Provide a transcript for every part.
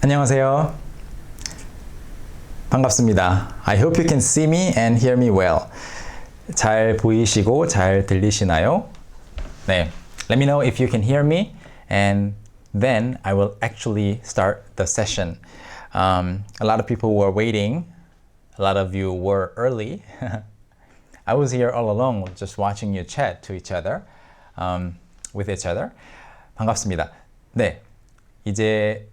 안녕하세요. 반갑습니다. I hope you can see me and hear me well. 잘 보이시고 잘 들리시나요? 네. Let me know if you can hear me and then I will actually start the session. A lot of people were waiting. A lot of you were early. I was here all along just watching you chat to each other, with each other. 반갑습니다. 네. 이제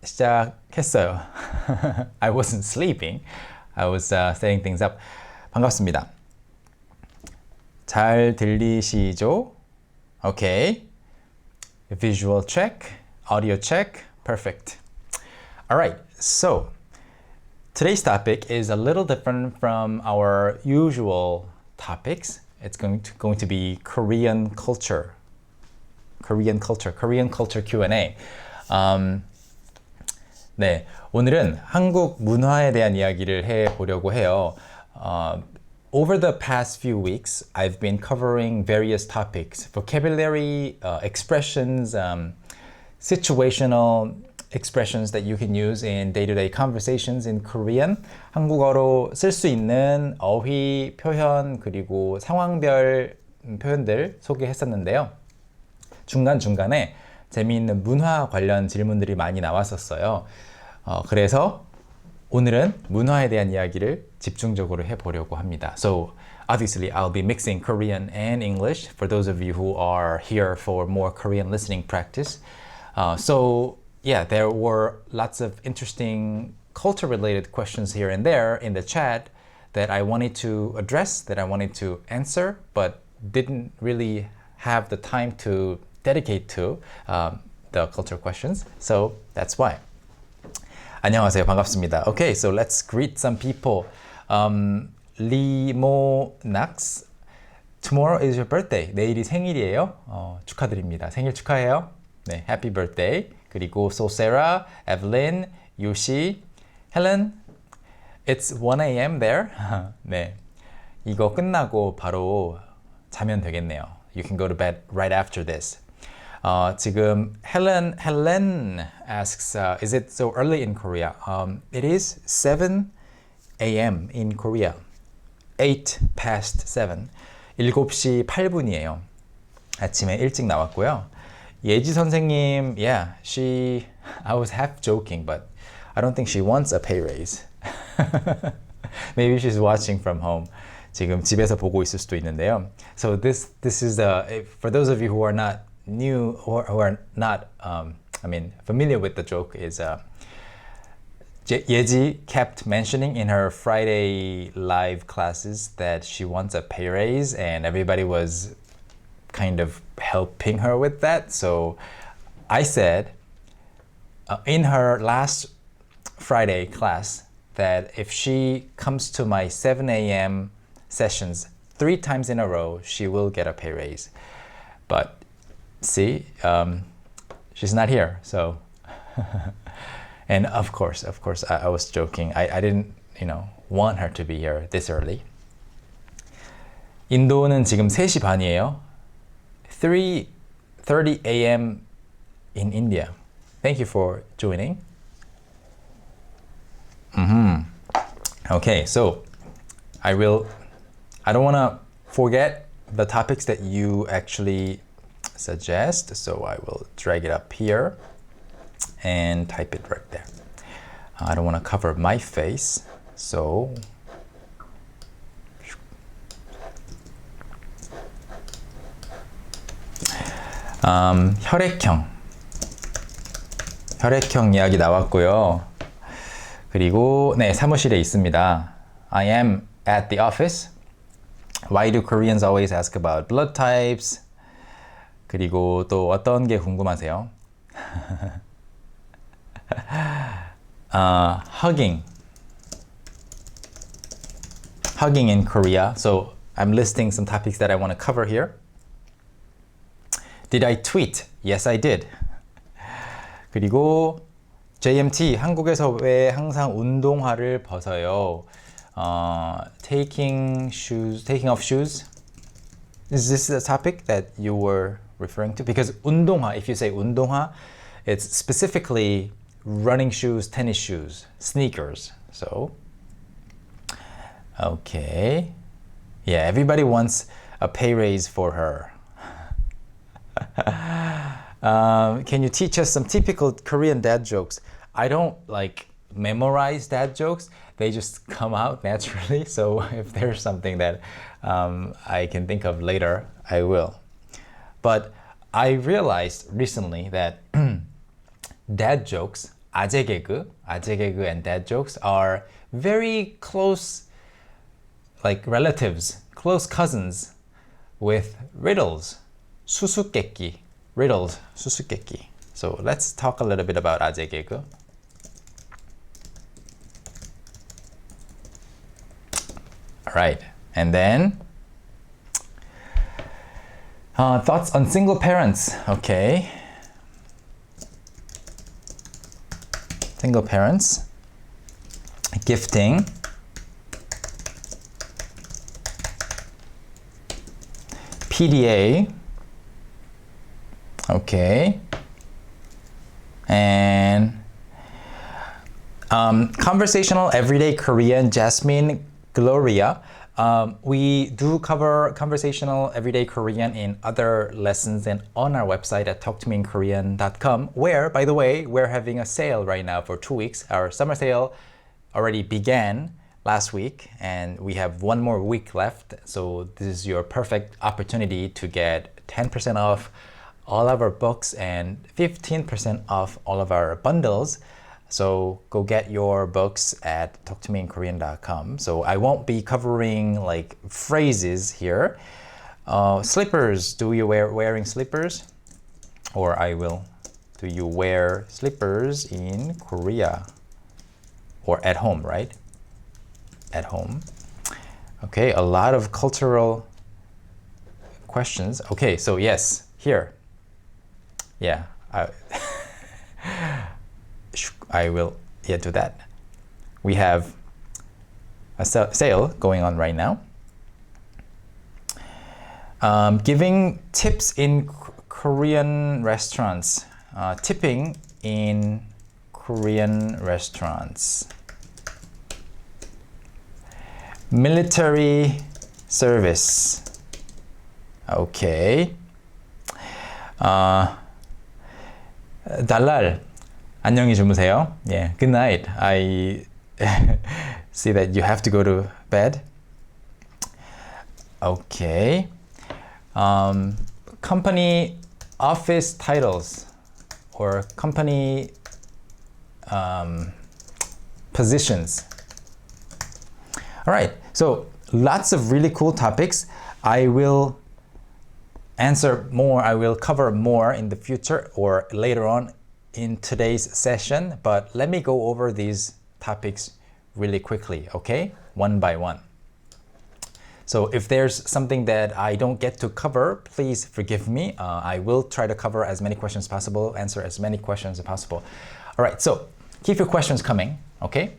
시작했어요. I wasn't sleeping. I was setting things up. 반갑습니다. 잘 들리시죠? Okay. Visual check, audio check, perfect. All right. So, today's topic is a little different from our usual topics. It's going to be Korean culture. Korean culture Q&A. 네, 오늘은 한국 문화에 대한 이야기를 해보려고 해요. Over the past few weeks, I've been covering various topics, vocabulary, expressions, situational expressions that you can use in day-to-day conversations in Korean. 한국어로 쓸 수 있는 어휘, 표현, 그리고 상황별 표현들 소개했었는데요. 중간중간에 재미있는 문화 관련 질문들이 많이 나왔었어요. 그래서 오늘은 문화에 대한 이야기를 집중적으로 해보려고 합니다. So, obviously, I'll be mixing Korean and English for those of you who are here for more Korean listening practice. So, yeah, there were lots of interesting culture-related questions here and there in the chat that I wanted to address, that I wanted to answer, but didn't really have the time to dedicate to the culture questions. So that's why. 안녕하세요. 반갑습니다. Okay, so let's greet some people. Limo Nax, tomorrow is your birthday. 내일이 생일이에요. 축하드립니다. 생일 축하해요. 네, happy birthday. 그리고 Sosera, Evelyn, Yoshi, Helen. It's 1 a.m. there. 네, 이거 끝나고 바로 자면 되겠네요. You can go to bed right after this. 지금 Helen asks, is it so early in Korea? It is 7 a.m. in Korea. 8 past 7. 7시 8분이에요. 아침에 일찍 나왔고요. 예지 선생님, yeah, I was half joking, but I don't think she wants a pay raise. Maybe she's watching from home. 지금 집에서 보고 있을 수도 있는데요. So this is for those of you who are not new or who are not familiar with the joke is Yeji kept mentioning in her Friday live classes that she wants a pay raise and everybody was kind of helping her with that. So I said in her last Friday class that if she comes to my 7 a.m. sessions 3 times in a row, she will get a pay raise. But see, she's not here, so. And of course, I was joking. I didn't, want her to be here this early. 인도는 지금 3시 반이에요. 3:30 a.m. in India. Thank you for joining. Okay, so I don't want to forget the topics that you actually suggest, so I will drag it up here and type it right there. I don't want to cover my face, so 혈액형 이야기 나왔고요. 그리고 네, 사무실에 있습니다. I am at the office. Why do Koreans always ask about blood types? 그리고 또 어떤 게 궁금하세요? Hugging in Korea. So I'm listing some topics that I want to cover here. Did I tweet? Yes, I did. 그리고 JMT, 한국에서 왜 항상 운동화를 벗어요? Taking off shoes. Is this the topic that you were referring to? Because 운동화, if you say 운동화, it's specifically running shoes, tennis shoes, sneakers. So, okay. Yeah, everybody wants a pay raise for her. Can you teach us some typical Korean dad jokes? I don't like memorize dad jokes. They just come out naturally. So if there's something that I can think of later, I will. But I realized recently that dad jokes, 아재 개그 and dad jokes are very close, like relatives, close cousins with riddles, 수수께끼, riddles, 수수께끼. So let's talk a little bit about 아재 개그. All right, and then thoughts on single parents. Okay. Single parents, gifting, PDA, okay, and conversational everyday Korean, Jasmine, Gloria. We do cover conversational everyday Korean in other lessons and on our website at talktomeinkorean.com, where, by the way, we're having a sale right now for 2 weeks. Our summer sale already began last week and we have 1 more week left. So this is your perfect opportunity to get 10% off all of our books and 15% off all of our bundles. So go get your books at talktomeinkorean.com. So I won't be covering like phrases here. Slippers, do you wearing slippers? Or I will. Do you wear slippers in Korea? Or at home, right? At home. Okay, a lot of cultural questions. Okay, so yes, here. Yeah, I will do that. We have a sale going on right now. Giving tips in Korean restaurants. Tipping in Korean restaurants. Military service. Okay. 달랄. 안녕히 주무세요. Yeah, good night. I see that you have to go to bed. Okay. Company office titles or company positions. All right, so lots of really cool topics. I will answer more, I will cover more in the future or later on in today's session, but let me go over these topics really quickly, okay? One by one. So if there's something that I don't get to cover, please forgive me. I will try to cover as many questions as possible, answer as many questions as possible. All right, so keep your questions coming, okay?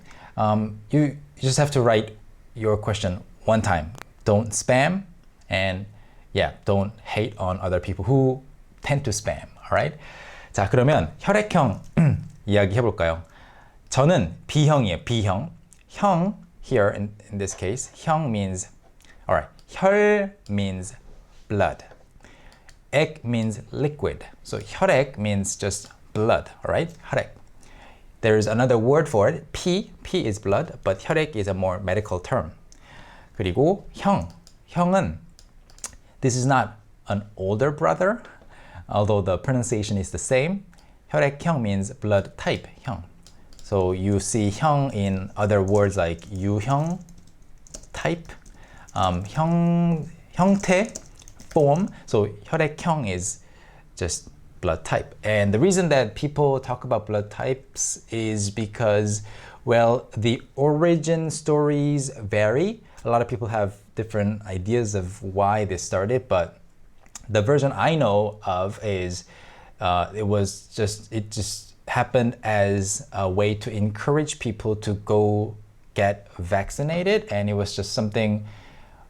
You just have to write your question one time. Don't spam, and yeah, don't hate on other people who tend to spam, all right? 자, 그러면 혈액형 이야기 해볼까요? 저는 B형이에요, B형. 형, here in this case, 형 means, all right, 혈 means blood. 액 means liquid. So 혈액 means just blood, all right? 혈액. There's another word for it, P is blood, but 혈액 is a more medical term. 그리고 형, 형은, this is not an older brother, although the pronunciation is the same. 혈액형 means blood type, 형. So you see 형 in other words like 유형, type, 형태, form. So 혈액형 is just blood type. And the reason that people talk about blood types is because, well, the origin stories vary. A lot of people have different ideas of why this started, but the version I know of is it just happened as a way to encourage people to go get vaccinated, and it was just something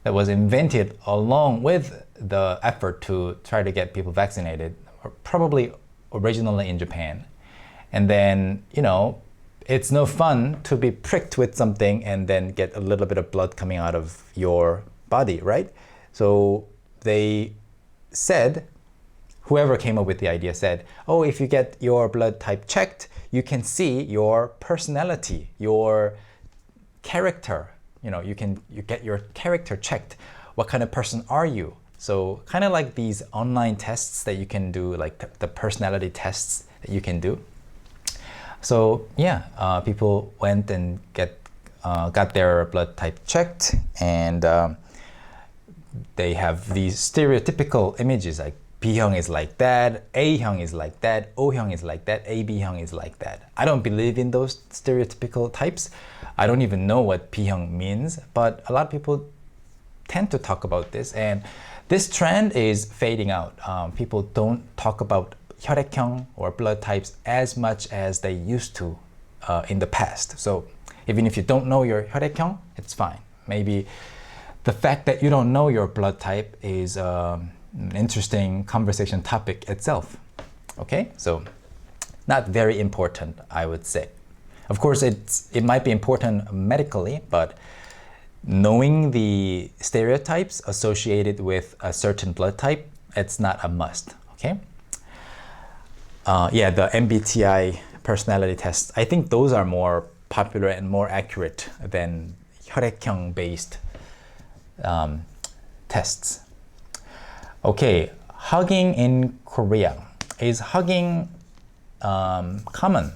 that was invented along with the effort to try to get people vaccinated, or probably originally in Japan. And then, it's no fun to be pricked with something and then get a little bit of blood coming out of your body, right? So they said, whoever came up with the idea said, oh, if you get your blood type checked, you can see your personality, your character. You get your character checked. What kind of person are you? So kind of like these online tests that you can do, like the personality tests that you can do. So yeah, people went and got their blood type checked, and they have these stereotypical images like B형 is like that, A형 is like that, O형 is like that, AB형 is like that. I don't believe in those stereotypical types. I don't even know what B형 means, but a lot of people tend to talk about this, and this trend is fading out. People don't talk about 혈액형 or blood types as much as they used to in the past. So even if you don't know your 혈액형, it's fine. Maybe the fact that you don't know your blood type is an interesting conversation topic itself. Okay, so not very important, I would say. Of course, it might be important medically, but knowing the stereotypes associated with a certain blood type, it's not a must. Okay. Yeah, the MBTI personality tests, I think those are more popular and more accurate than 혈액형 based tests. Okay, hugging in Korea. Is hugging common?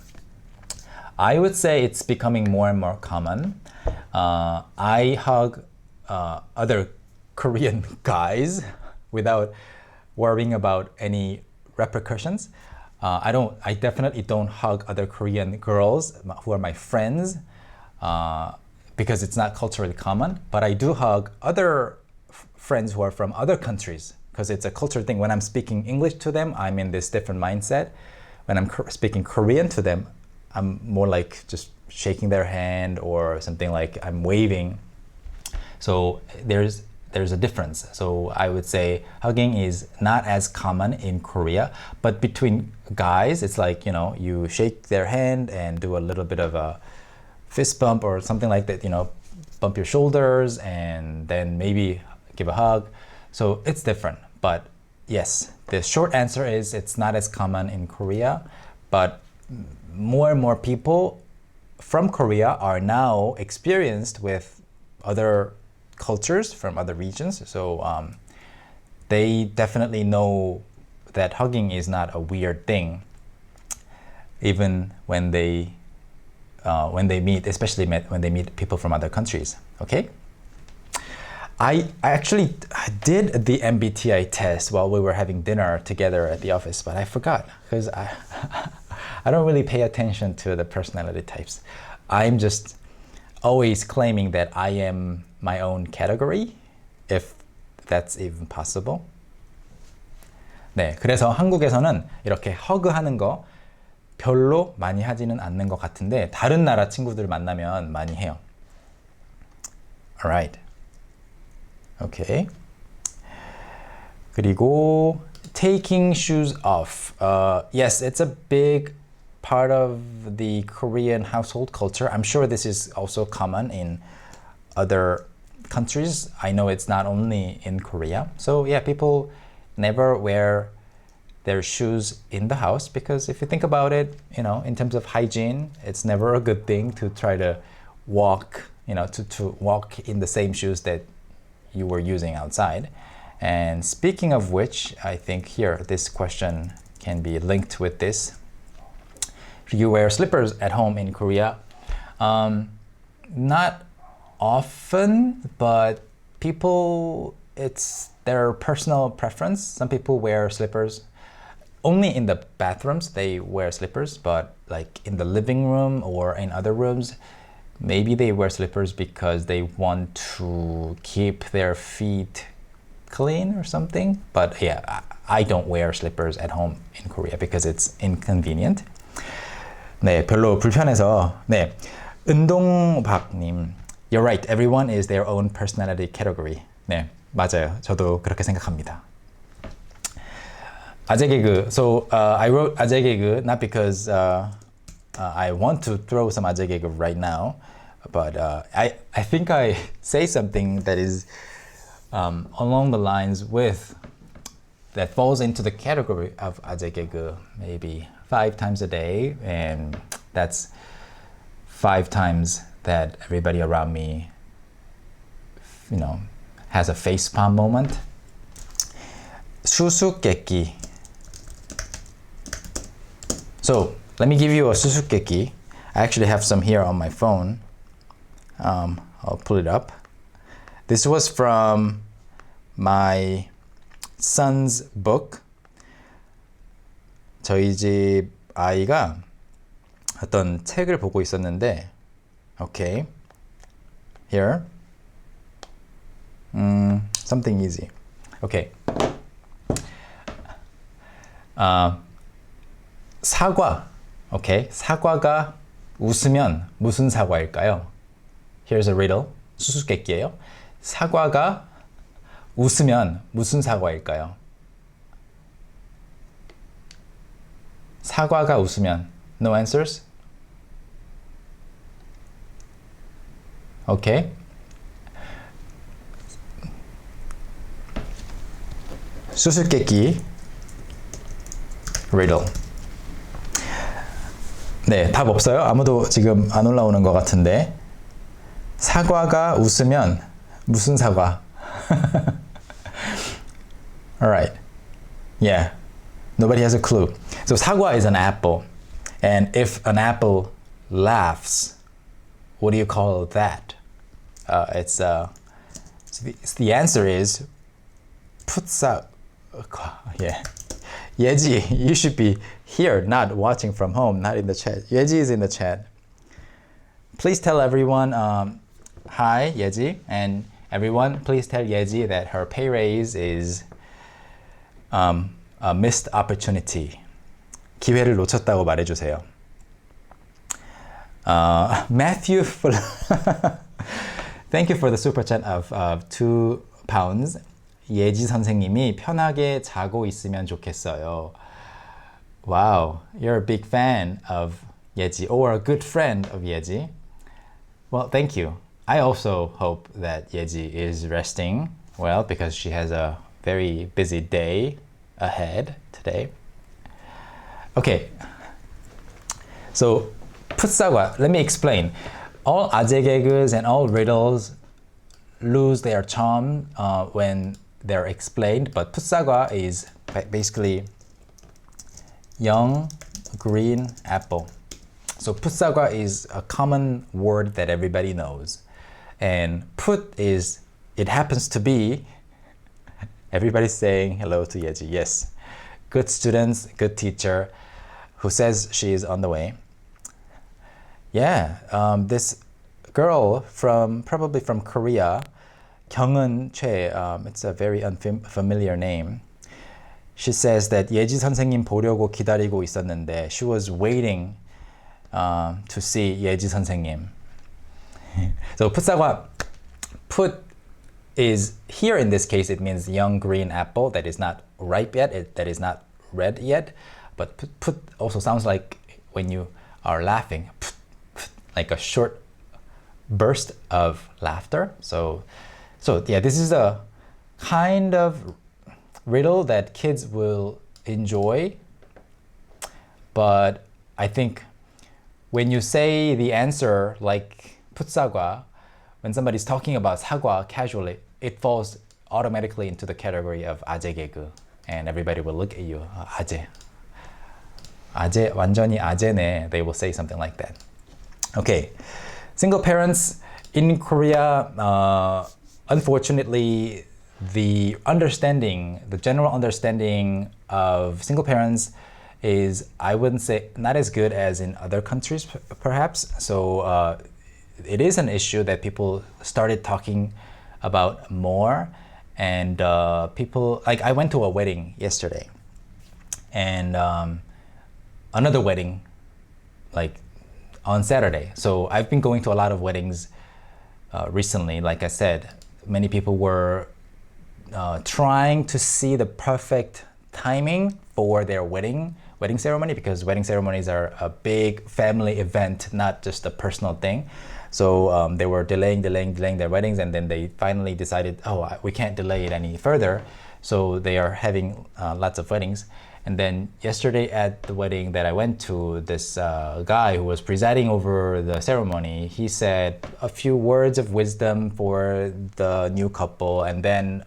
I would say it's becoming more and more common. I hug other Korean guys without worrying about any repercussions. I definitely don't hug other Korean girls who are my friends because it's not culturally common. But I do hug other friends who are from other countries because it's a cultural thing. When I'm speaking English to them, I'm in this different mindset. When I'm speaking Korean to them, I'm more like just shaking their hand or something, like I'm waving. So there's a difference. So I would say hugging is not as common in Korea, but between guys, it's like, you shake their hand and do a little bit of a fist bump or something like that, bump your shoulders and then maybe give a hug. So it's different. But yes, the short answer is it's not as common in Korea, but more and more people from Korea are now experienced with other cultures from other regions. So they definitely know that hugging is not a weird thing, even when they meet, especially when they meet people from other countries. Okay. I actually did the MBTI test while we were having dinner together at the office, but I forgot because I don't really pay attention to the personality types. I'm just always claiming that I am my own category, if that's even possible. 네, 그래서 한국에서는 이렇게 허그하는 거 별로 많이 하지는 않는 것 같은데 다른 나라 친구들 만나면 많이 해요. Alright. Okay. 그리고 taking shoes off. Yes, it's a big part of the Korean household culture. I'm sure this is also common in other countries. I know it's not only in Korea. So yeah, people never wear their shoes in the house because if you think about it, in terms of hygiene, it's never a good thing to try to walk, to walk in the same shoes that you were using outside. And speaking of which, I think here, this question can be linked with this. You wear slippers at home in Korea? Not often, but people, it's their personal preference. Some people wear slippers. Only in the bathrooms they wear slippers, but like in the living room or in other rooms, maybe they wear slippers because they want to keep their feet clean or something. But yeah, I don't wear slippers at home in Korea because it's inconvenient. 네, 별로 불편해서. 네, 은동박님, you're right. Everyone is their own personality category. 네, 맞아요. 저도 그렇게 생각합니다. 아재 개그. So I wrote 아재 개그 not because I want to throw some 아재 개그 right now, but I think I say something that is along the lines with that falls into the category of 아재 개그 maybe 5 times a day, and that's 5 times that everybody around me, has a facepalm moment. 수수께끼. So let me give you a 수수께끼. I actually have some here on my phone. I'll pull it up. This was from my son's book. 저희 집 아이가 어떤 책을 보고 있었는데, okay, here, something easy. Okay. 사과. Okay. 사과가 웃으면 무슨 사과일까요? Here's a riddle. 수수께끼예요. 사과가 웃으면 무슨 사과일까요? 사과가 웃으면. No answers? Okay. 수수께끼 riddle. 네, 답 없어요? 아무도 지금 안 올라오는 것 같은데. 사과가 웃으면 무슨 사과? Alright. Yeah. Nobody has a clue. So 사과 is an apple. And if an apple laughs, what do you call that? The answer is 풋사. Yeah. Yeji, you should be here, not watching from home, not in the chat. Yeji is in the chat. Please tell everyone, hi, Yeji, and everyone, please tell Yeji that her pay raise is a missed opportunity. 기회를 놓쳤다고 말해주세요. Matthew, thank you for the super chat of £2. 예지 선생님이 편하게 자고 있으면 좋겠어요. Wow, you're a big fan of Yeji, or a good friend of Yeji. Well, thank you. I also hope that Yeji is resting well because she has a very busy day ahead today. Okay, so 풋사과, let me explain. All 아재 개그s and all riddles lose their charm when they're explained, but 풋사과 is basically young green apple. So 풋사과 is a common word that everybody knows. And 풋 is, it happens to be, everybody's saying hello to Yeji. Yes, good students, good teacher who says she is on the way. Yeah, this girl probably from Korea, 경은 최, it's a very unfamiliar name. She says that 예지 선생님 보려고 기다리고 있었는데 she was waiting to see 예지 선생님. So 풋사과, put is here in this case it means young green apple that is not ripe yet, that is not red yet, but put also sounds like when you are laughing, like a short burst of laughter. So yeah, this is a kind of riddle that kids will enjoy, but I think when you say the answer like 풋사과, when somebody's talking about 사과 casually, it falls automatically into the category of 아재 개그, and everybody will look at you, 아재 완전히 아재네. They will say something like that. Okay, single parents in Korea, unfortunately, the general understanding of single parents is, I wouldn't say, not as good as in other countries, perhaps. So it is an issue that people started talking about more, and people, like I went to a wedding yesterday, and another wedding, like on Saturday. So I've been going to a lot of weddings recently. Like I said, many people were trying to see the perfect timing for their wedding wedding ceremony because wedding ceremonies are a big family event, not just a personal thing. So they were delaying their weddings, and then they finally decided, oh, we can't delay it any further. So they are having lots of weddings. And then yesterday at the wedding that I went to, this guy who was presiding over the ceremony, he said a few words of wisdom for the new couple. And then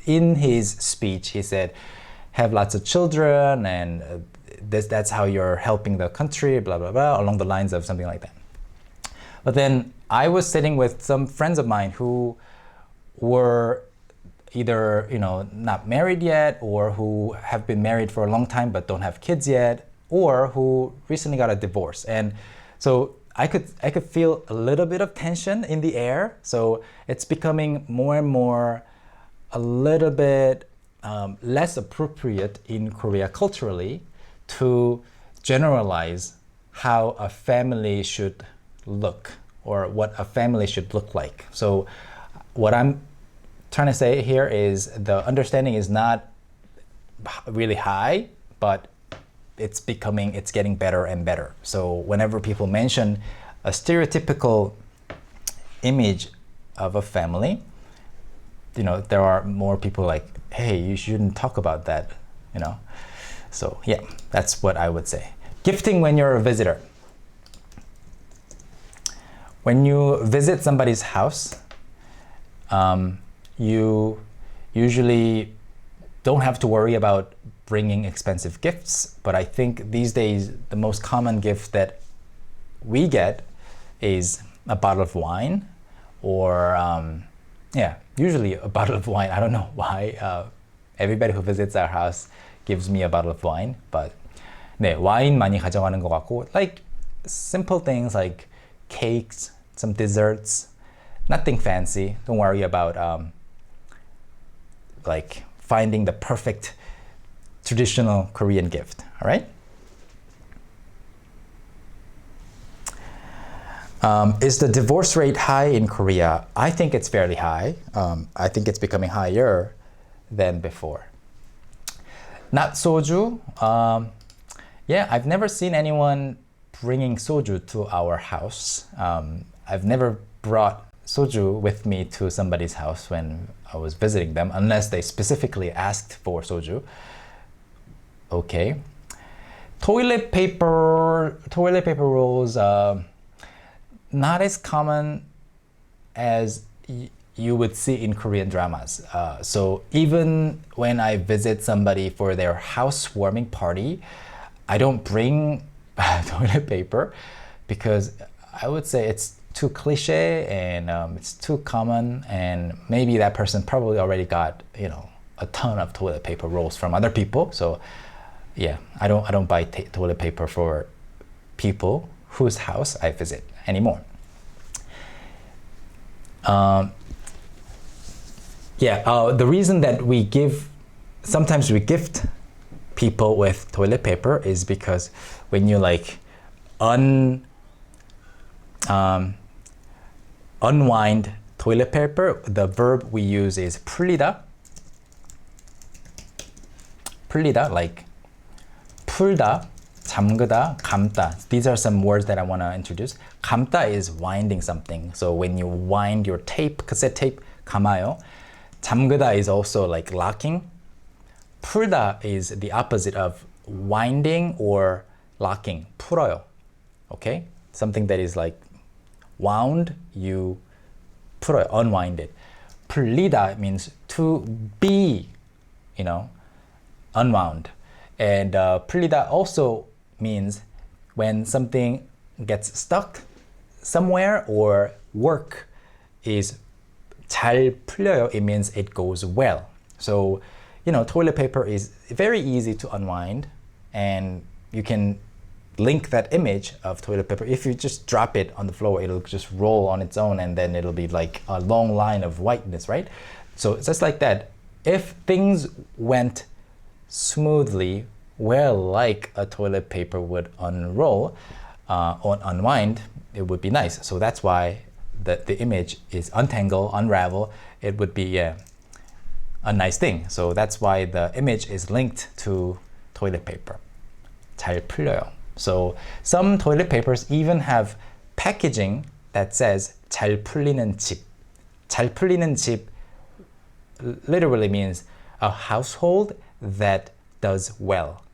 in his speech, he said, have lots of children, and that's how you're helping the country, blah, blah, blah, along the lines of something like that. But then I was sitting with some friends of mine who were either, not married yet, or who have been married for a long time but don't have kids yet, or who recently got a divorce. And so I could feel a little bit of tension in the air. So it's becoming more and more a little bit less appropriate in Korea culturally to generalize how a family should look or what a family should look like. So what I'm trying to say here is the understanding is not really high, but it's getting better and better. So whenever people mention a stereotypical image of a family, there are more people like, hey, you shouldn't talk about that, So yeah, that's what I would say. Gifting when you're a visitor. When you visit somebody's house, you usually don't have to worry about bringing expensive gifts, but I think these days the most common gift that we get is a bottle of wine, or usually a bottle of wine. I don't know why everybody who visits our house gives me a bottle of wine, but 네, 와인 많이 가져가는 것 같고, like simple things like cakes, some desserts, nothing fancy. Don't worry about like finding the perfect traditional Korean gift, all right? Is the divorce rate high in Korea? I think it's fairly high. I think it's becoming higher than before. Not soju. I've never seen anyone bringing soju to our house. I've never brought soju with me to somebody's house when I was visiting them, unless they specifically asked for soju. Okay. Toilet paper rolls, not as common as you would see in Korean dramas. So even when I visit somebody for their housewarming party, I don't bring toilet paper because I would say it's too cliche and it's too common, and maybe that person probably already got a ton of toilet paper rolls from other people. So yeah, I don't buy toilet paper for people whose house I visit anymore. The reason that sometimes we gift people with toilet paper is because when you like unwind toilet paper, the verb we use is 풀리다. 풀리다, like 풀다, 잠그다, 감다. These are some words that I want to introduce. 감다 is winding something. So when you wind your tape, cassette tape, 감아요. 잠그다 is also like locking. 풀다 is the opposite of winding or locking. 풀어요. Okay? Something that is like wound, you 풀어요, unwind it. 풀리다 means to be, unwound. And 풀리다 also means when something gets stuck somewhere or work is 잘 풀려요, it means it goes well. So, toilet paper is very easy to unwind, and you can link that image of toilet paper. If you just drop it on the floor, it'll just roll on its own, and then it'll be like a long line of whiteness, right? So it's just like that. If things went smoothly, well, like a toilet paper would unroll or unwind, it would be nice. So that's why the image is untangle, unravel. It would be a nice thing. So that's why the image is linked to toilet paper. 잘 풀려요. So some toilet papers even have packaging that says 잘 풀리는 집. 잘 풀리는 집 literally means a household that does well.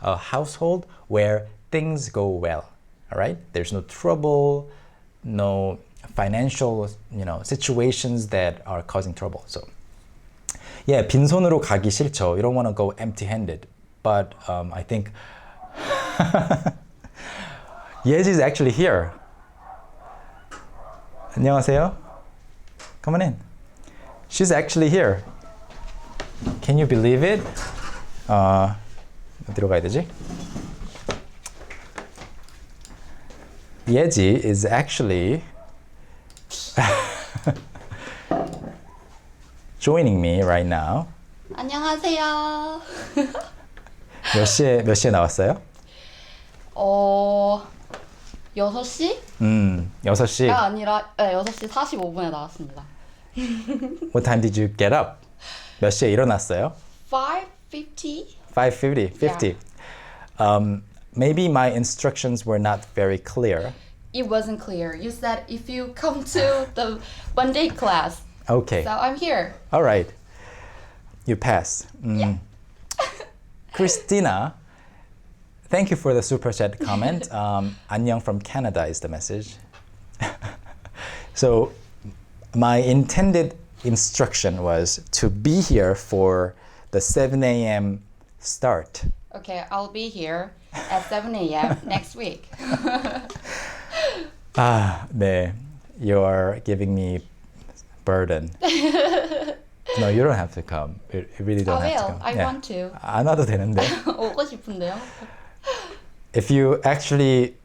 A household where things go well. All right? There's no trouble, no financial, situations that are causing trouble. So, yeah, 빈손으로 가기 싫죠. You don't want to go empty-handed. But I think Yeji is actually here. 안녕하세요. Come on in. She's actually here. Can you believe it? 어디로 가야 되지? Yeji is actually joining me right now. 안녕하세요. 몇 시에 나왔어요? 6시? 6시. 가 아니라 6시 45분에 나왔습니다. What time did you get up? 몇 시에 일어났어요? 5:50. 5:50. Maybe my instructions were not very clear. It wasn't clear. You said if you come to the Monday class. Okay. So I'm here. All right. You pass. Yeah. Christina, thank you for the super chat comment. 안녕 from Canada is the message. So my intended instruction was to be here for the 7 a.m. start. Okay, I'll be here at 7 a.m. next week. 네. You're giving me burden. No, you don't have to come. You really don't have to come. I want to. 안 와도 되는데. 오고 싶은데요. If you actually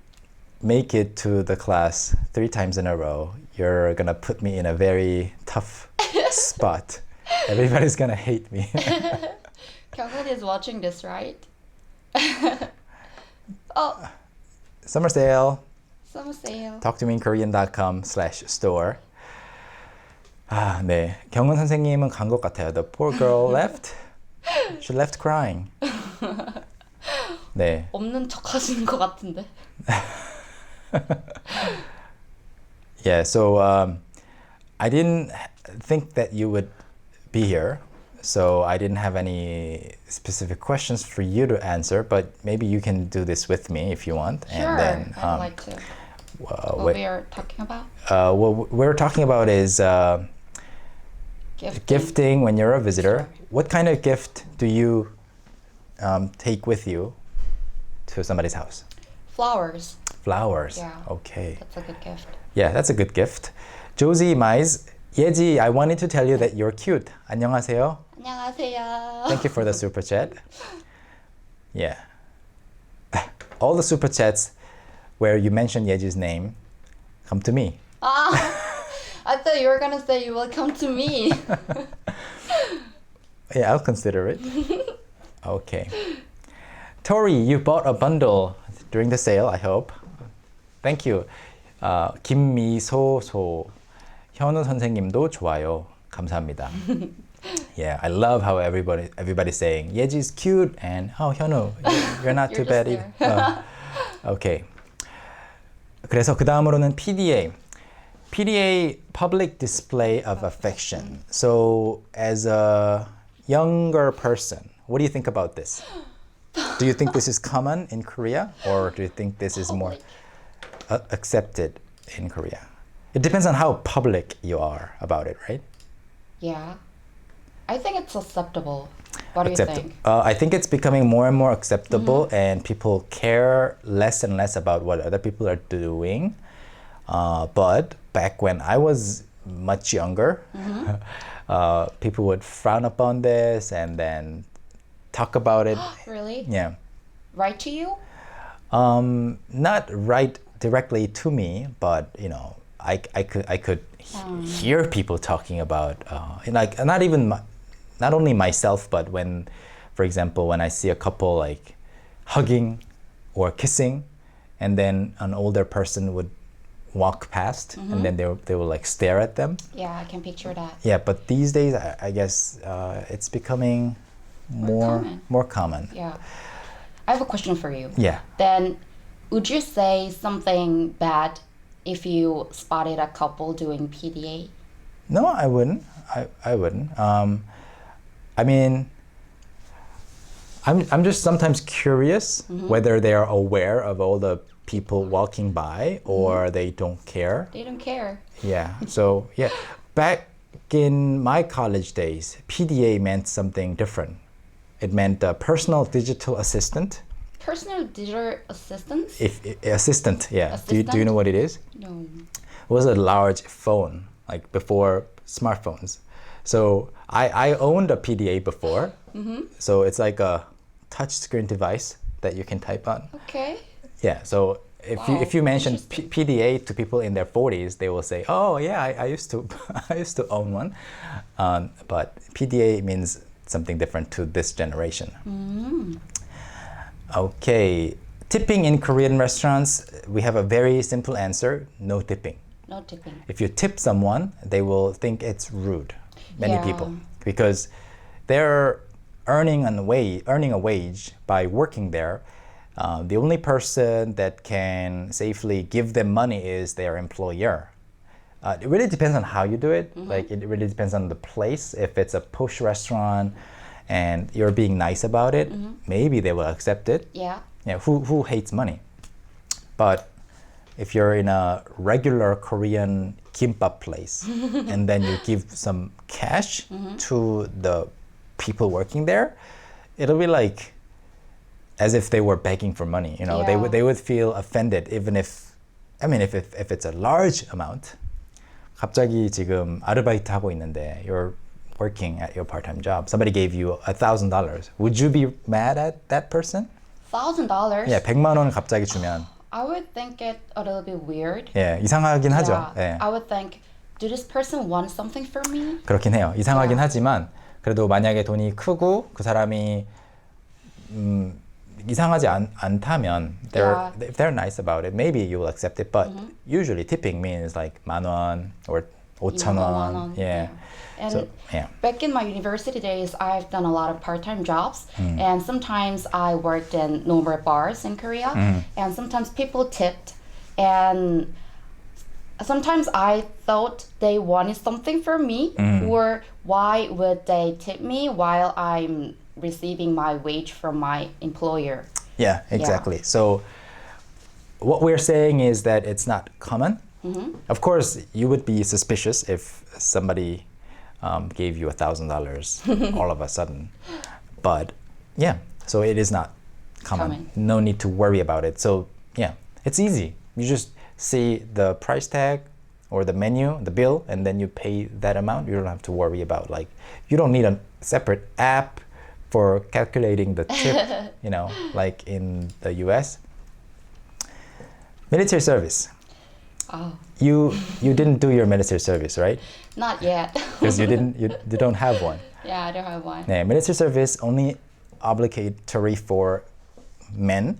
make it to the class 3 times in a row, you're gonna put me in a very tough spot. Everybody's gonna hate me. 경훈 is watching this, right? Summer sale. Summer sale. talktomeinkorean.com/store. 네. 경은 선생님은 간 것 같아요. The poor girl left. She left crying. 네. 없는 척 하시는 것 같은데. Yeah, so I didn't think that you would be here. So I didn't have any specific questions for you to answer, but maybe you can do this with me if you want. Sure, and then, I'd like to. What we are talking about? What we're talking about is gifting when you're a visitor. What kind of gift do you take with you to somebody's house? Flowers. Flowers. Yeah. Okay. That's a good gift. Yeah, that's a good gift. Josie Mize, Yeji, I wanted to tell you that you're cute. 안녕하세요. 안녕하세요. Thank you for the super chat. Yeah. All the super chats where you mention Yeji's name come to me. I thought you were gonna say you will come to me. Yeah, I'll consider it. Okay. Tori, you bought a bundle during the sale, I hope. Thank you. 김미소소. 현우 선생님도 좋아요. 감사합니다. Yeah, I love how everybody's saying Yeji's cute and Hyunwoo, you're not too bad either. Okay. 그래서 그 다음으로는 PDA. PDA, public display of affection. So as a younger person, what do you think about this? Do you think this is common in Korea, or do you think this is more accepted in Korea? It depends on how public you are about it, right? Yeah. I think it's acceptable. What do you think? I think it's becoming more and more acceptable, and people care less and less about what other people are doing. But back when I was much younger, people would frown upon this and then talk about it. Really? Yeah. Right to you? Not right directly to me, but I could hear people talking about like not only myself, but when, for example, when I see a couple like hugging or kissing, and then an older person would walk past, and then they will like stare at them. Yeah, I can picture that. Yeah, but these days I guess it's becoming more common. Yeah. I have a question for you. Yeah. Then, would you say something bad if you spotted a couple doing PDA? No, I wouldn't. I wouldn't. I mean, I'm just sometimes curious whether they are aware of all the people walking by or they don't care. They don't care. Yeah. So yeah, back in my college days, PDA meant something different. It meant a personal digital assistant. Personal digital assistants? Assistant, yeah. Do you Assistant? know what it is? No. It was a large phone, like before smartphones. So I owned a PDA before. So it's like a touch screen device that you can type on. Okay. Yeah. So if you mention interesting. PDA to people in their 40s, they will say, "Oh yeah, I used to I used to own one." But PDA means something different to this generation. Okay. Tipping in Korean restaurants, we have a very simple answer: no tipping. No tipping. If you tip someone, they will think it's rude. Many Yeah. people, because they're earning a wage by working there. The only person that can safely give them money is their employer. It really depends on how you do it. Like it really depends on the place. If it's a posh restaurant and you're being nice about it, maybe they will accept it. Yeah. Yeah, who hates money? But if you're in a regular Korean kimbap place and then you give some cash to the people working there, it'll be like as if they were begging for money. You know, Yeah. they would feel offended even if it's a large amount. 갑자기 지금 아르바이트 하고 있는데 you're working at your part-time job. Somebody gave you $1,000. Would you be mad at that person? $1,000? 예, 100만 원 갑자기 주면 I would think it a little bit weird. 예, 이상하긴 하죠. Yeah. 예. I would think, do this person want something from me? 그렇긴 해요. 이상하긴 Yeah. 하지만 그래도 만약에 돈이 크고 그 사람이 이상하지 않다면 if they're nice about it, maybe you will accept it. But usually tipping means like 10,000원 or 5,000원. Yeah. And So, yeah. back in my university days, I've done a lot of part-time jobs, and sometimes I worked in normal bars in Korea, and sometimes people tipped, and sometimes I thought they wanted something from me, or why would they tip me while I'm receiving my wage from my employer? Yeah, exactly. So what we're saying is that it's not common. Of course, you would be suspicious if somebody gave you $1,000 all of a sudden. But yeah, so it is not common. No need to worry about it. So yeah, it's easy. You just see the price tag or the menu, the bill, and then you pay that amount. You don't have to worry about you don't need a separate app for calculating the tip, like in the US. Military service. Oh, You didn't do your military service, right? not yet. Because you don't have one. Yeah, I don't have one. 네, military service only obligatory for men.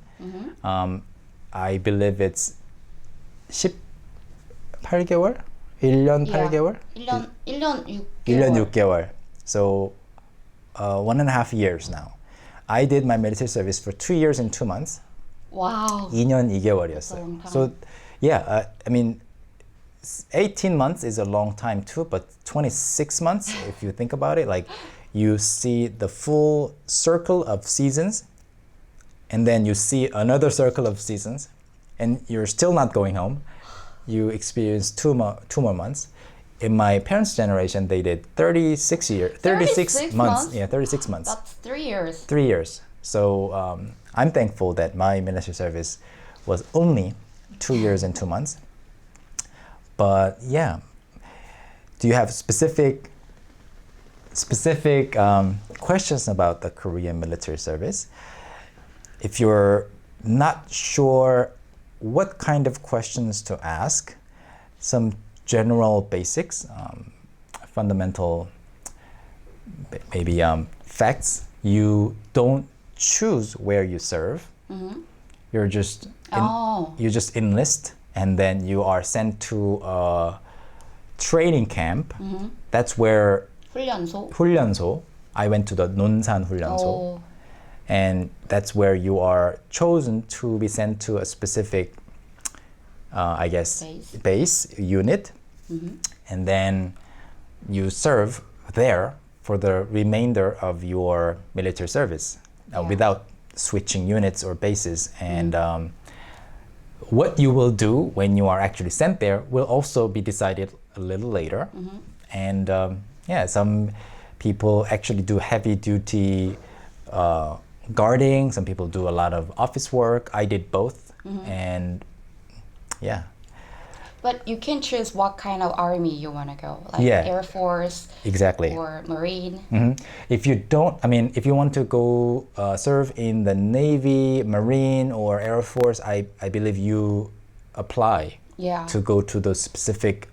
I believe it's 18개월? 1년 8개월? 1년 6개월. 1년 6개월. So 1.5 years now. I did my military service for 2 years and 2 months. Wow. 2년 2개월이었어요. long time. So yeah, 18 months is a long time too, but 26 months, if you think about it, you see the full circle of seasons, and then you see another circle of seasons, and you're still not going home. You experience two more months. In my parents' generation, they did 36 months. Yeah, 36 months. That's 3 years. 3 years. So I'm thankful that my military service was only 2 years and 2 months. But yeah, do you have specific questions about the Korean military service? If you're not sure what kind of questions to ask, some general basics, fundamental, maybe facts. You don't choose where you serve. You're just you just enlist, and then you are sent to a training camp. That's where 훈련소. 훈련소. I went to the 논산 훈련소. Oh. and that's where you are chosen to be sent to a specific, I guess, base unit, and then you serve there for the remainder of your military service without switching units or bases. And what you will do when you are actually sent there will also be decided a little later. And some people actually do heavy duty guarding. Some people do a lot of office work. I did both. And yeah. But you can choose what kind of army you want to go, like Air Force, exactly, or Marine. If you don't, if you want to go serve in the Navy, Marine, or Air Force, I believe you apply to go to those specific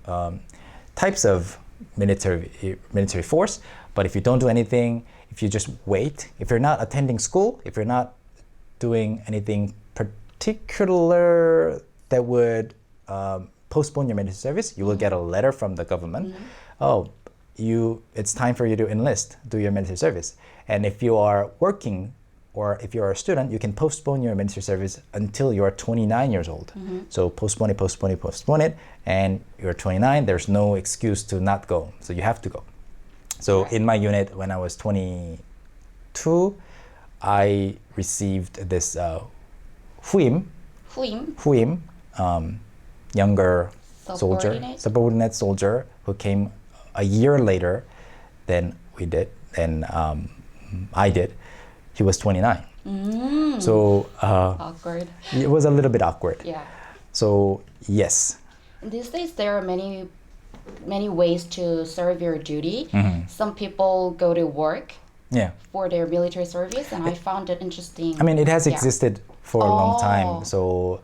types of military force. But if you don't do anything, if you just wait, if you're not attending school, if you're not doing anything particular that would postpone your military service, you will get a letter from the government. It's time for you to enlist, do your military service. And if you are working or if you're a student, you can postpone your military service until you're 29 years old. So postpone it, and you're 29, there's no excuse to not go. So you have to go. So in my unit, when I was 22, I received this 후임, younger subordinate soldier who came a year later than I did. He was 29. So awkward. It was a little bit awkward. Yeah. So yes. These days there are many ways to serve your duty. Some people go to work for their military service, and I found it interesting. It has existed for a long time. So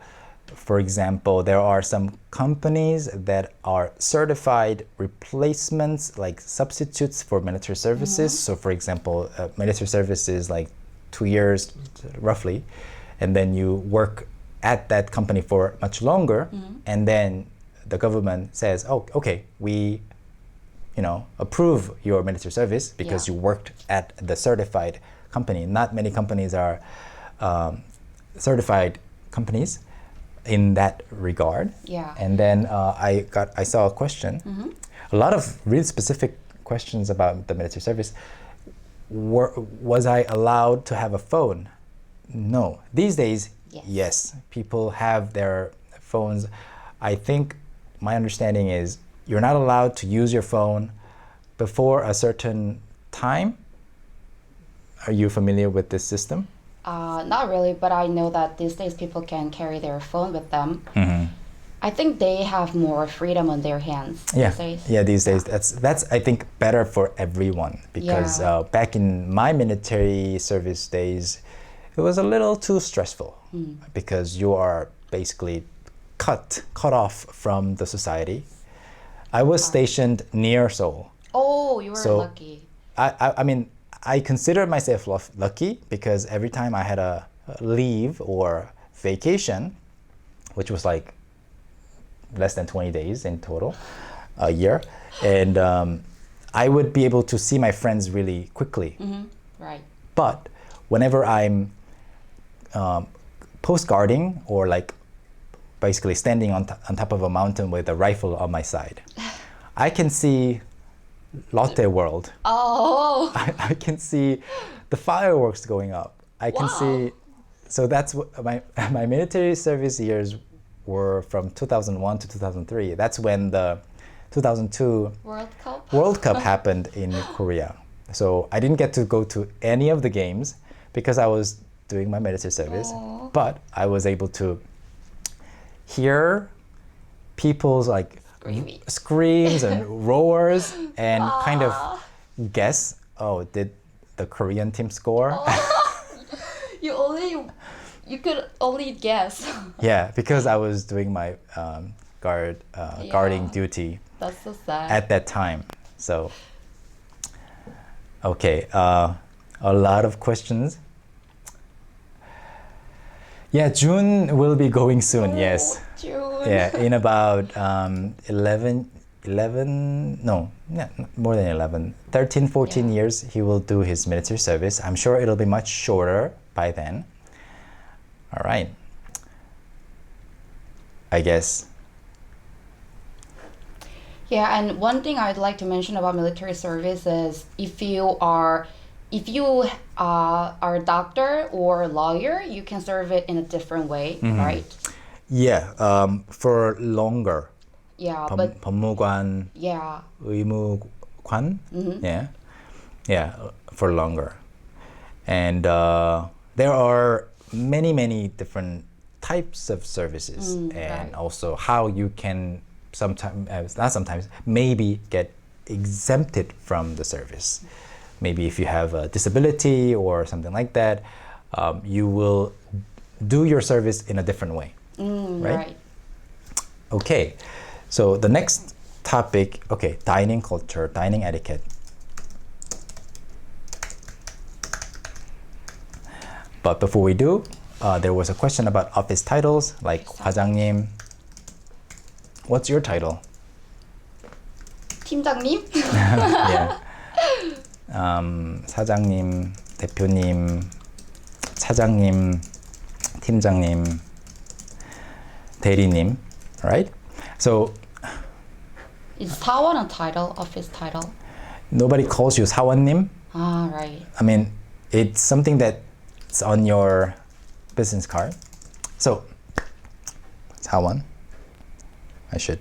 for example, there are some companies that are certified replacements, like substitutes for military services. So for example, military service is like 2 years roughly, and then you work at that company for much longer, and then the government says, oh, okay, we approve your military service because you worked at the certified company. Not many companies are certified companies in that regard. And then I saw a question, a lot of really specific questions about the military service. Was I allowed to have a phone? No. These days, yes, people have their phones. I think my understanding is you're not allowed to use your phone before a certain time. Are you familiar with this system? Not really, but I know that these days people can carry their phone with them. I think they have more freedom on their hands these days. Yeah, these days that's I think better for everyone, because back in my military service days, it was a little too stressful because you are basically cut off from the society. I was stationed near Seoul. Oh, you were lucky. I consider myself lucky because every time I had a leave or vacation, which was like less than 20 days in total, a year, and I would be able to see my friends really quickly. Right. But whenever I'm post guarding or like basically standing on top of a mountain with a rifle on my side, I can see Lotte World. Oh. I can see the fireworks going up. I can see. So that's what my military service years were, from 2001 to 2003. That's when the 2002 World Cup happened in Korea. So I didn't get to go to any of the games because I was doing my military service. But I was able to hear people's like screams and roars and kind of guess, did the Korean team score? You could only guess. Yeah, because I was doing my guarding duty. That's so sad. At that time. So, okay, a lot of questions. Yeah, June will be going soon. Yes. June. Yeah, in about 11 11, no, more than 11, 13, 14 years he will do his military service. I'm sure it'll be much shorter by then. All right. I guess. Yeah, and one thing I'd like to mention about military service is if you are a doctor or a lawyer, you can serve it in a different way, right? Yeah, for longer. Yeah, but 법무관, yeah, 의무관, yeah, for longer. And there are many different types of services, and right. also how you can maybe get exempted from the service. Maybe if you have a disability or something like that, you will do your service in a different way, right? Okay, so the next topic, okay, dining culture, dining etiquette. But before we do, there was a question about office titles, like 과장님. What's your title? 팀장님? Yeah. 사장님, 대표님, 차장님, 팀장님, 대리님, right? So Is 사원 a title, office title? nobody calls you 사원님. Ah, right. I mean, it's something that's on your business card. So 사원. I should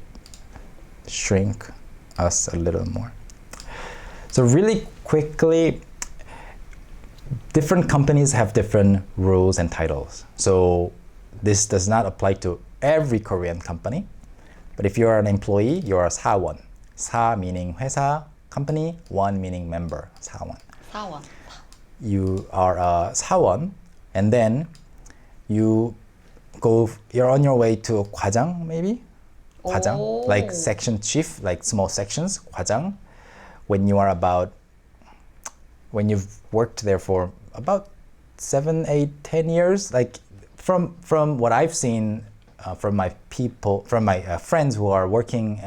shrink us a little more. So really quickly, different companies have different rules and titles. So this does not apply to every Korean company. But if you're an employee, you're a 사원. 사 meaning 회사, company, 원 meaning member, 사원. 사원. You are a 사원, and then you're on your way to 과장 maybe? 과장, like section chief, like small sections, 과장. When you've worked there for about 7, 8, 10 years, like from what I've seen from my friends who are working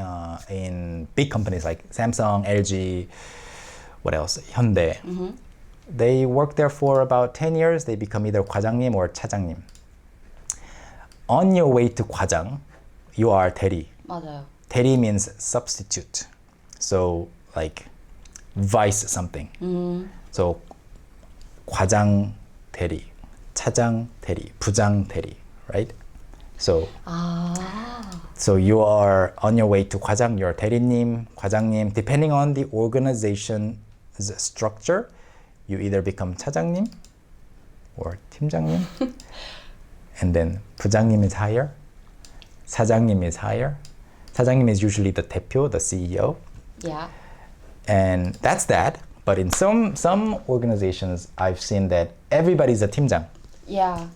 in big companies like Samsung, LG, what else, Hyundai. They work there for about 10 years. They become either 과장님 or 차장님. On your way to 과장, you are 대리. 맞아요. 대리 means substitute. So like vice something. So 과장 대리, 차장 대리, 부장 대리, right? So so you are on your way to 과장, you're 대리님, 과장님. Depending on the organization's structure, you either become 차장님 or 팀장님. And then 부장님 is higher, 사장님 is higher. 사장님 is usually the 대표, the CEO. Yeah. And that's that. But in some organizations, I've seen that everybody's a 팀장. Yeah.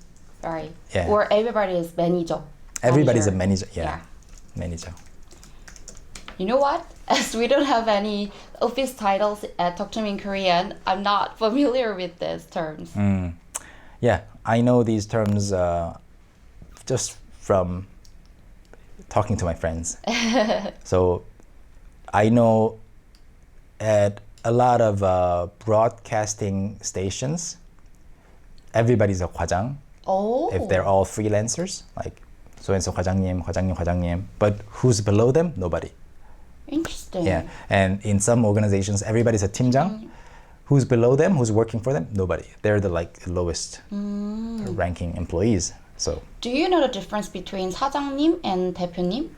Right. Yeah. Or everybody is manager. Everybody's a manager. Yeah. Manager. You know what? As we don't have any office titles at Talk to Me in Korean, I'm not familiar with these terms. Yeah, I know these terms just from talking to my friends. So I know at a lot of broadcasting stations, everybody's a 과장. Oh. If they're all freelancers, like so-and-so 과장님, 과장님, 과장님. But who's below them? Nobody. Interesting. Yeah, and in some organizations, everybody's a 팀장. Who's below them? Who's working for them? Nobody. They're the lowest ranking employees. So. Do you know the difference between 사장님 and 대표님?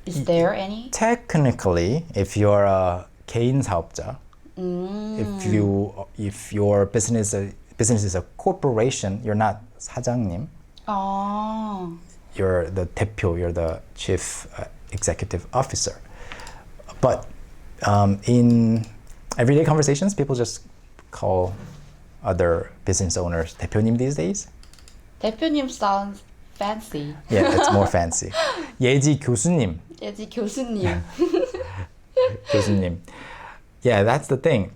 Is there any? Technically, if you're a 개인 사업자, if your business is a corporation, you're not 사장님. Oh. You're the 대표. You're the chief executive officer. But in everyday conversations, people just call other business owners 대표님 these days. 대표님 sounds fancy. Yeah, it's more fancy. 예지 교수님. 예지 교수님. 교수님. Yeah, that's the thing.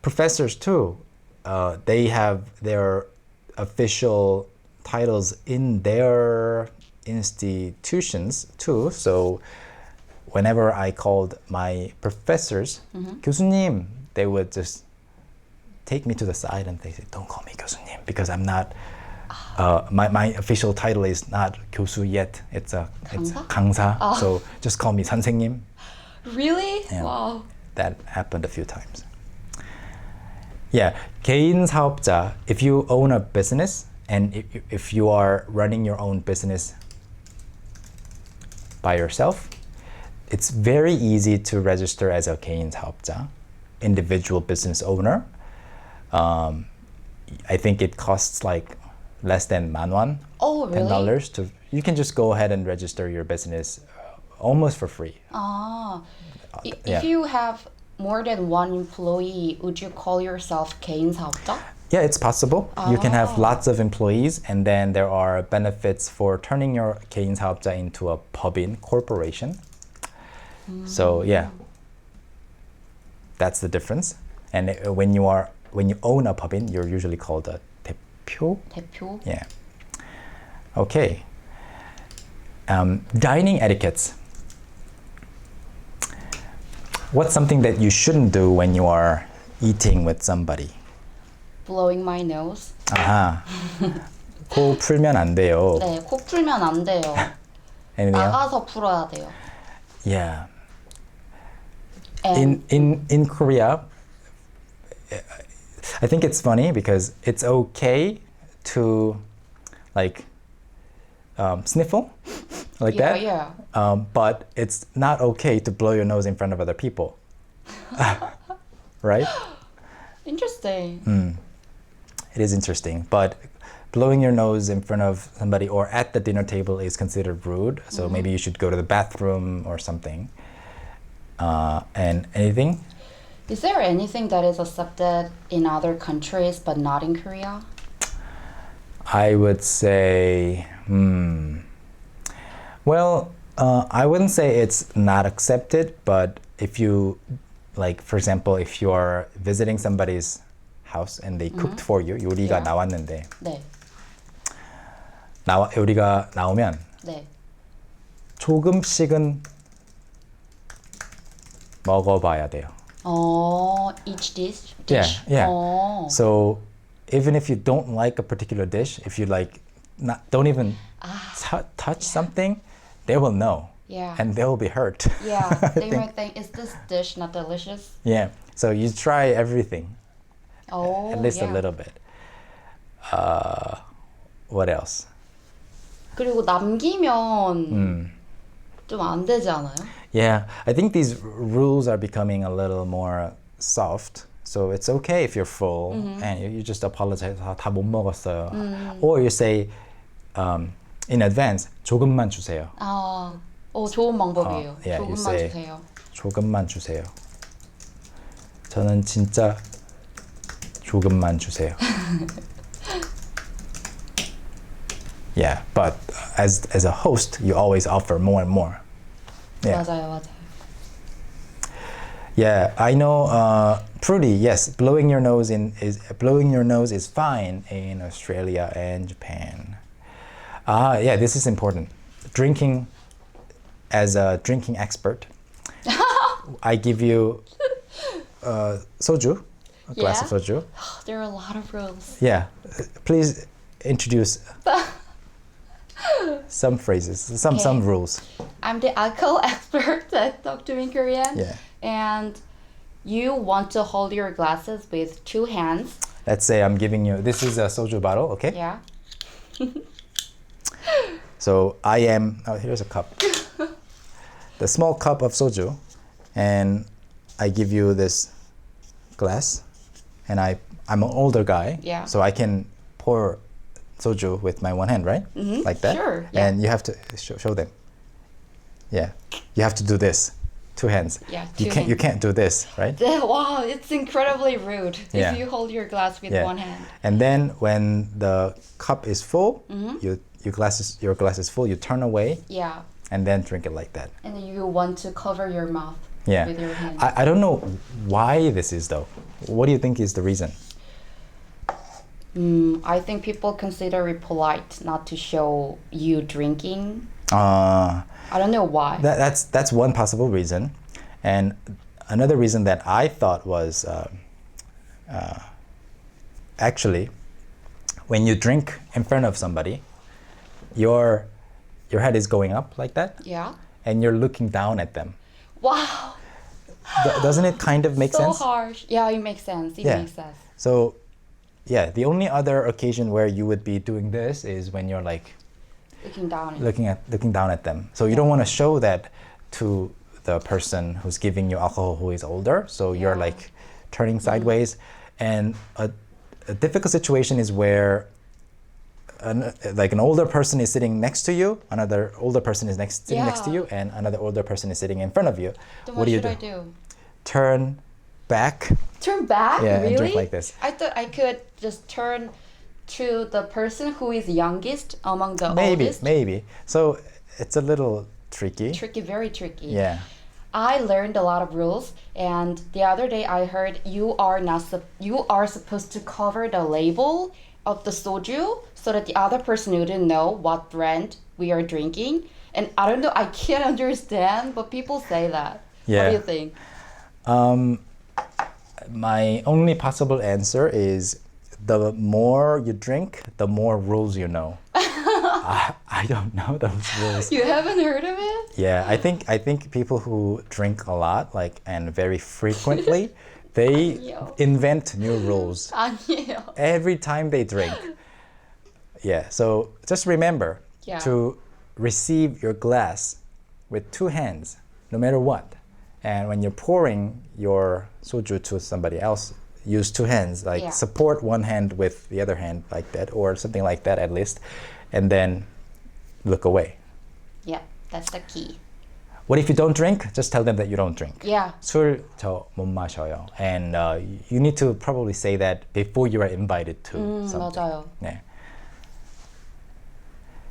Professors too, they have their official titles in their institutions too. So whenever I called my professors, 교수님, they would just take me to the side and they say, don't call me 교수님 because I'm not, my official title is not 교수 yet. It's 강사. So just call me 선생님. Really? Yeah. Wow. That happened a few times. Yeah, 개인 사업자, if you own a business and if you are running your own business by yourself, it's very easy to register as a 개인 사업자, individual business owner. I think it costs like less than 만원, Oh, really? $10 to. You can just go ahead and register your business almost for free. If you have more than one employee, would you call yourself 개인 사업자? Yeah, it's possible. You can have lots of employees, and then there are benefits for turning your 개인 사업자 into a 법인 corporation. So yeah, that's the difference. And when you own a 법인, you're usually called a 대표. 대표? Yeah. Okay. Dining etiquettes. What's something that you shouldn't do when you are eating with somebody? Blowing my nose. 아하. 코 풀면 안 돼요. 네, 코 풀면 안 돼요. Anything else? 나가서 풀어야 돼요. Yeah. And In Korea, I think it's funny because it's okay to like sniffle like that. Yeah. But it's not okay to blow your nose in front of other people. Right? Interesting. It is interesting, but blowing your nose in front of somebody or at the dinner table is considered rude. So maybe you should go to the bathroom or something. And anything? Is there anything that is accepted in other countries but not in Korea? I would say, well, I wouldn't say it's not accepted, but if you, like, for example, if you are visiting somebody's house and they cooked for you, 요리가 Yeah. 나왔는데, 네. 요리가 나오면 네. 조금씩은 먹어봐야 돼요. Each dish? Yeah. Oh. So even if you don't like a particular dish, if you like, don't even touch something, they will know. Yeah. And they will be hurt. Yeah, I they think. might think, is this dish not delicious? Yeah. So you try everything, Oh, at least yeah. a little bit. What else? 그리고 남기면 좀 안 되지 않아요? Yeah, I think these rules are becoming a little more soft. So it's okay if you're full and you just apologize. 다 못 먹었어요. Or you say in advance, 조금만 주세요. 좋은 방법이에요. Yeah, you 조금만 say, 주세요. 조금만 주세요. 저는 진짜 조금만 주세요. Yeah, but as a host, you always offer more and more. Yeah. 맞아요. Yeah, I know. Prudy, yes, blowing your nose is fine in Australia and Japan. Yeah, this is important. Drinking, as a drinking expert, I give you soju, a glass of soju. There are a lot of rules. Yeah, please introduce some phrases, some rules. I'm the alcohol expert at Talk to Me in Korean. Yeah. And you want to hold your glasses with two hands. Let's say I'm giving you, this is a soju bottle, okay? Yeah. So I am, here's a cup. The small cup of soju, and I give you this glass, and I'm an older guy, Yeah. so I can pour soju with my one hand, right? Like that. Sure, yeah. And you have to show them. Yeah, you have to do this, two hands. Yeah, You two can't hands. do this, right? Wow, it's incredibly rude Yeah. if you hold your glass with Yeah. one hand. And then when the cup is full, your glass is full. You turn away Yeah. and then drink it like that. And then you want to cover your mouth Yeah. with your hand. I don't know why this is though. What do you think is the reason? I think people consider it polite not to show you drinking Uh, I don't know why. that's one possible reason, and another reason that I thought was actually when you drink in front of somebody, your head is going up like that, Yeah. and you're looking down at them. Wow. Doesn't it kind of make So sense? harsh. Yeah, it makes sense. It Yeah. makes sense. So, yeah, the only other occasion where you would be doing this is when you're like Looking down. looking down at them. So you don't want to show that to the person who's giving you alcohol who is older. So you're Yeah. like turning sideways, and a difficult situation is where an older person is sitting next to you, another older person is sitting next to Yeah. you, and another older person is sitting in front of you. Then What do you should do? I do? Turn back. Turn back? Yeah, really? and drink like this. I thought I could just turn to the person who is youngest among the oldest. Maybe. So it's a little tricky. Tricky, very tricky. Yeah. I learned a lot of rules, and the other day I heard you are supposed to cover the label of the soju so that the other person wouldn't know what brand we are drinking. And I don't know, I can't understand, but people say that. Yeah. What do you think? My only possible answer is the more you drink, the more rules you know. I don't know those rules. You haven't heard of it? Yeah, I think people who drink a lot, like, and very frequently, they 아니요. invent new rules 아니에요. every time they drink. Yeah, so just remember Yeah. to receive your glass with two hands, no matter what. And when you're pouring your soju to somebody else, use two hands, like Yeah. support one hand with the other hand like that, or something like that at least, and then look away. Yeah, that's the key. What if you don't drink? Just tell them that you don't drink. Yeah. 술 저 못 마셔요. And you need to probably say that before you are invited to something. 맞아요. 네.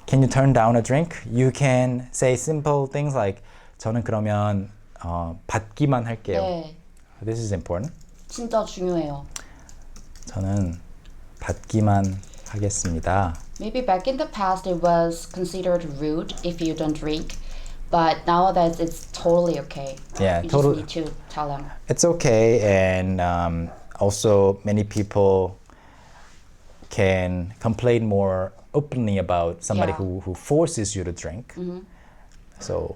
Can you turn down a drink? You can say simple things like 저는 그러면 받기만 할게요. 네. This is important. 진짜 중요해요. 저는 받기만 하겠습니다. Maybe back in the past it was considered rude if you don't drink, but nowadays it's totally okay. Yeah, you totally. just need to tell them. It's okay, and also many people can complain more openly about somebody Yeah. who forces you to drink. So,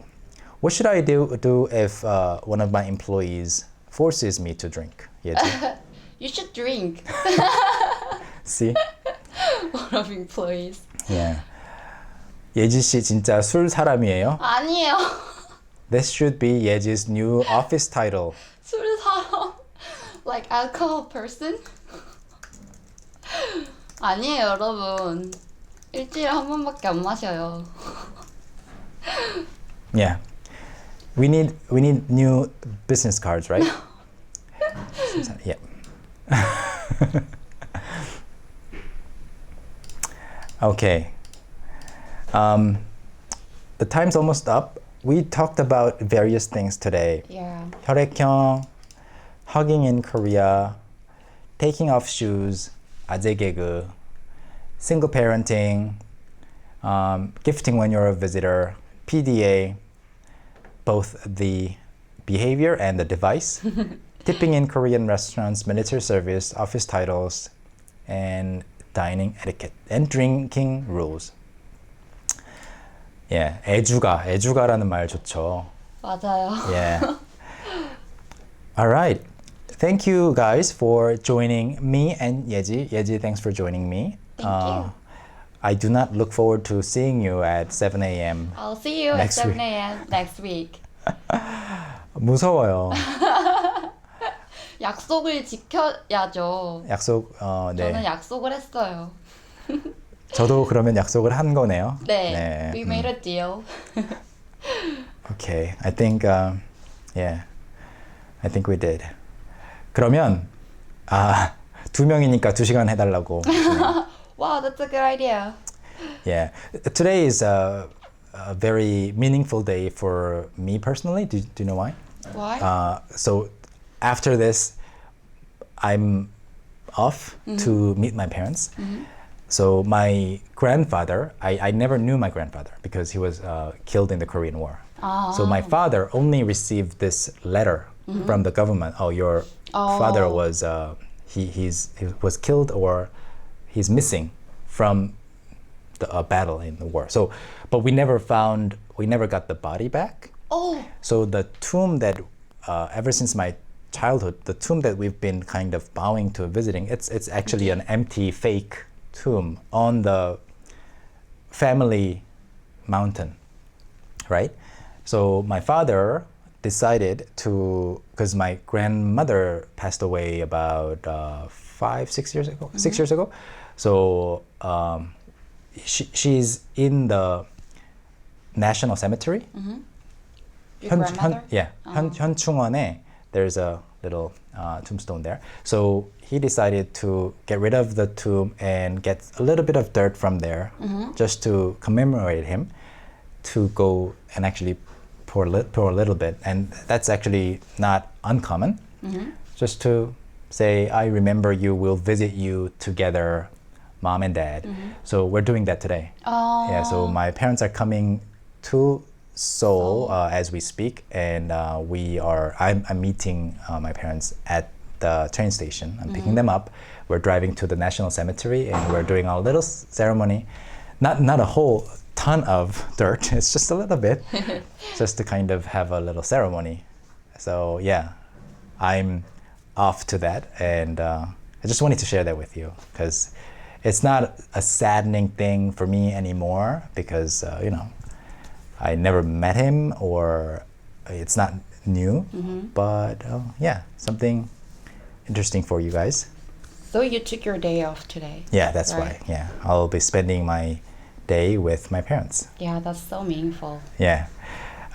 what should I do if one of my employees forces me to drink? Yeji? You should drink. See? One of employees. Yeah. 예지 씨 진짜 술 사람이에요? 아니에요. This should be 예지's new office title. 술 사람. Like alcohol person? 아니에요, 여러분. 일주일에 한 번밖에 안 마셔요. Yeah. We need new business cards, right? Yeah. Okay. The time's almost up. We talked about various things today. Yeah. 혈액형, hugging in Korea, taking off shoes, 아재 개그, single parenting, gifting when you're a visitor, PDA, both the behavior and the device, tipping in Korean restaurants, military service, office titles, and dining etiquette, and drinking rules. Yeah, 애주가라는 말 좋죠. 맞아요. Yeah. All right. Thank you guys for joining me and Yeji. Yeji, thanks for joining me. Thank you. I do not look forward to seeing you at 7 a.m. I'll see you Next at 7 week. a.m. next week. 무서워요. 약속을 지켜야죠. 약속, 저는 네. 약속을 했어요. 저도 그러면 약속을 한 거네요. 네. We made a deal. Okay. I think, yeah. I think we did. 그러면, 두 명이니까 2시간 해달라고. Wow, that's a good idea. Yeah. Today is a very meaningful day for me personally. Do you know why? Why? So after this, I'm off to meet my parents. So my grandfather, I never knew my grandfather because he was killed in the Korean War. So my father only received this letter from the government. Oh, your father was he was killed or he's missing from the battle in the war. So, but we never got the body back. Oh. So the tomb that ever since my childhood, the tomb that we've been kind of bowing to visiting, it's actually an empty fake tomb on the family mountain, right? So my father decided to, because my grandmother passed away about 6 years ago. 6 years ago. So she's in the national cemetery. Your grandmother? 현충원에 there's a little tombstone there. So he decided to get rid of the tomb and get a little bit of dirt from there, just to commemorate him, to go and actually pour a little bit. And that's actually not uncommon. Just to say, I remember you, we'll visit you together, mom and dad. So we're doing that today. Yeah, so my parents are coming to Seoul as we speak, and I'm meeting my parents at the train station. I'm picking them up. We're driving to the National Cemetery, and we're doing our little ceremony. Not a whole ton of dirt. It's just a little bit, just to kind of have a little ceremony. So yeah, I'm off to that, and I just wanted to share that with you because it's not a saddening thing for me anymore because I never met him, or it's not new, but yeah, something interesting for you guys. So you took your day off today. Yeah, that's right? why. Yeah, I'll be spending my day with my parents. Yeah, that's so meaningful. Yeah.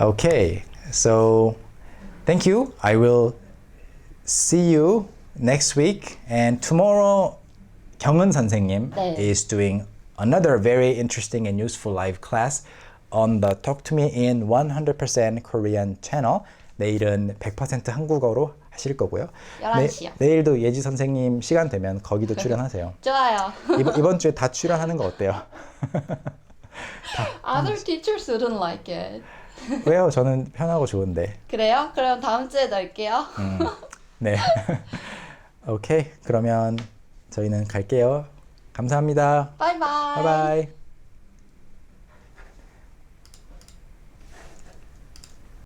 Okay, so thank you. I will see you next week, and tomorrow 경은 선생님 is doing another very interesting and useful live class on the Talk to Me in 100% Korean channel. 내일은 100% 한국어로 하실 거고요. 11시요. 내일도 예지 선생님 시간 되면 거기도 출연하세요. 좋아요. 이번 주에 다 출연하는 거 어때요? Other teachers wouldn't like it. 왜요? 저는 편하고 좋은데. 그래요? 그럼 다음 주에 뵐게요. 네. 오케이. 그러면 저희는 갈게요. 감사합니다. 바이바이. 바이바이.